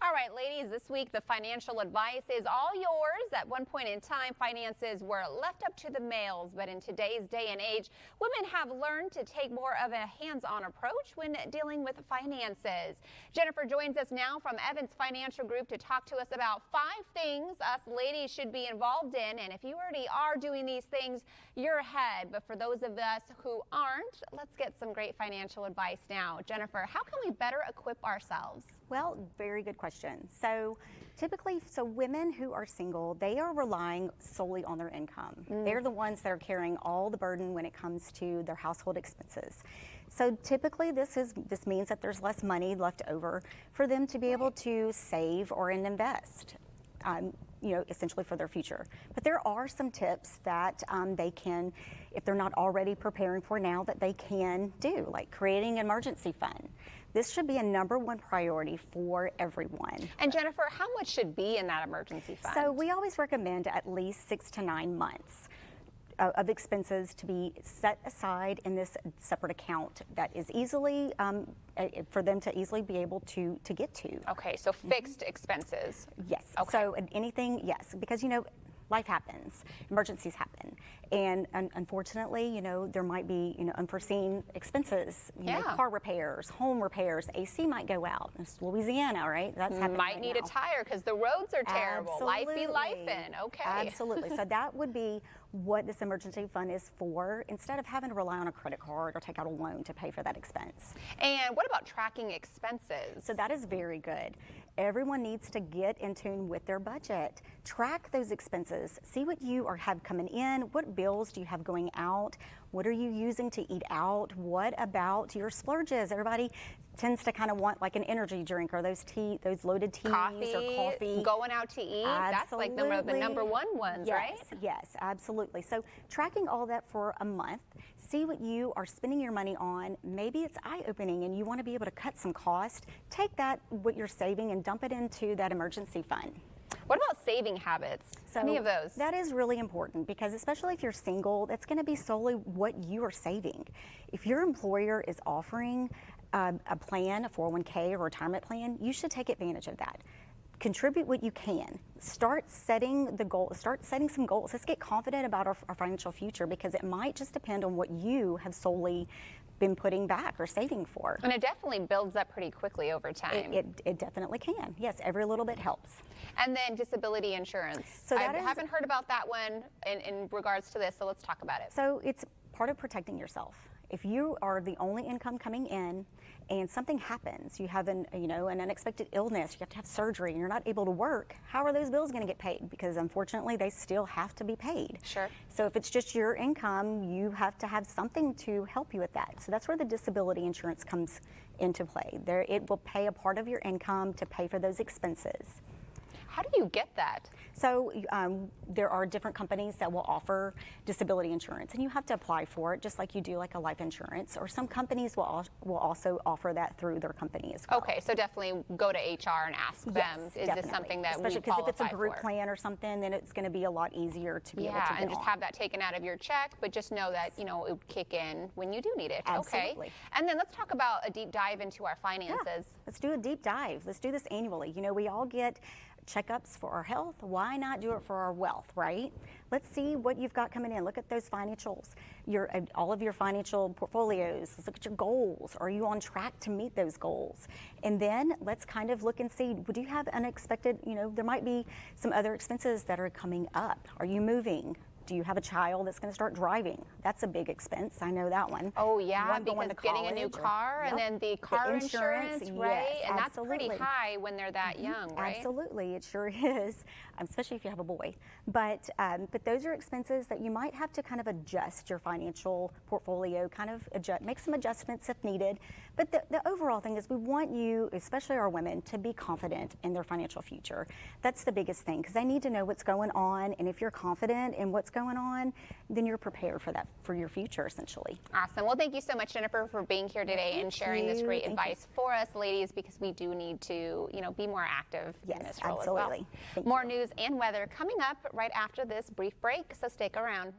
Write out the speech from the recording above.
All right, ladies, this week the financial advice is all yours. At one point in time, finances were left up to the males, but in today's day and age, women have learned to take more of a hands-on approach when dealing with finances. Jennifer joins us now from Evans Financial Group to talk to us about 5 things us ladies should be involved in, and if you already are doing these things, you're ahead. But for those of us who aren't, let's get some great financial advice now. Jennifer, how can we better equip ourselves? Well, very good question. So typically, women who are single, they are relying solely on their income. They're the ones that are carrying all the burden when it comes to their household expenses. So typically this means that there's less money left over for them to be able to save or invest. Essentially for their future. But there are some tips that they can, if they're not already preparing for now, that they can do, like creating an emergency fund. This should be a #1 priority for everyone. And Jennifer, how much should be in that emergency fund? So we always recommend at least 6 to 9 months of expenses to be set aside in this separate account that is easily for them to easily be able to get to. Okay, so fixed expenses. Yes. Okay. So anything, yes, because life happens, emergencies happen, and unfortunately, there might be unforeseen expenses. Car repairs, home repairs, AC might go out. It's Louisiana, right? That's happening. Might need a tire because the roads are terrible. Absolutely. Life be lifing. Okay. Absolutely. So that would be what this emergency fund is for, instead of having to rely on a credit card or take out a loan to pay for that expense. And what about tracking expenses? So that is very good. Everyone needs to get in tune with their budget. Track those expenses. See what you have coming in. What bills do you have going out? What are you using to eat out? What about your splurges? Everybody tends to kind of want like an energy drink or those loaded teas or coffee. Going out to eat. Absolutely. That's like the #1 ones, right? Yes, absolutely. So tracking all that for a month, see what you are spending your money on. Maybe it's eye-opening and you want to be able to cut some cost. Take what you're saving and dump it into that emergency fund. What about saving habits? Any of those? That is really important because especially if you're single, that's going to be solely what you are saving. If your employer is offering a plan, a 401k or retirement plan, you should take advantage of that. Contribute what you can. Start setting the goal. Start setting some goals. Let's get confident about our financial future because it might just depend on what you have solely been putting back or saving for. And it definitely builds up pretty quickly over time. It definitely can. Yes, every little bit helps. And then disability insurance. So I haven't heard about that one in regards to this, so let's talk about it. So it's part of protecting yourself. If you are the only income coming in and something happens, you have an unexpected illness, you have to have surgery, and you're not able to work, how are those bills going to get paid? Because unfortunately, they still have to be paid. Sure. So if it's just your income, you have to have something to help you with that. So that's where the disability insurance comes into play. It will pay a part of your income to pay for those expenses. How do you get that? So there are different companies that will offer disability insurance, and you have to apply for it just like you do like a life insurance, or some companies will also offer that through their company as well. Okay, so definitely go to HR and ask them, is this something that especially we because if it's a qualify group for? plan or something, then it's going to be a lot easier to be able to get and just have that taken out of your check, but just know that it would kick in when you do need it. Absolutely. Okay. And then let's talk about a deep dive into our finances. Yeah. Let's do a deep dive. Let's do this annually. We all get checkups for our health. Why not do it for our wealth, right? Let's see what you've got coming in. Look at those financials, all of your financial portfolios. Let's look at your goals. Are you on track to meet those goals? And then let's kind of look and see, do you have unexpected, there might be some other expenses that are coming up. Are you moving? Do you have a child that's going to start driving? That's a big expense. I know that one. Oh, yeah, because getting a new car and then the car insurance, right? Yes, and absolutely. That's pretty high when they're that young, right? Absolutely, it sure is, especially if you have a boy. But those are expenses that you might have to kind of adjust your financial portfolio, kind of make some adjustments if needed. But the overall thing is we want you, especially our women, to be confident in their financial future. That's the biggest thing because they need to know what's going on, and if you're confident in what's going on, then you're prepared for that, for your future, essentially. Awesome. Well, thank you so much, Jennifer, for being here today and sharing this great advice for us ladies, because we do need to, be more active in this role as well. Absolutely. More news and weather coming up right after this brief break, so stick around.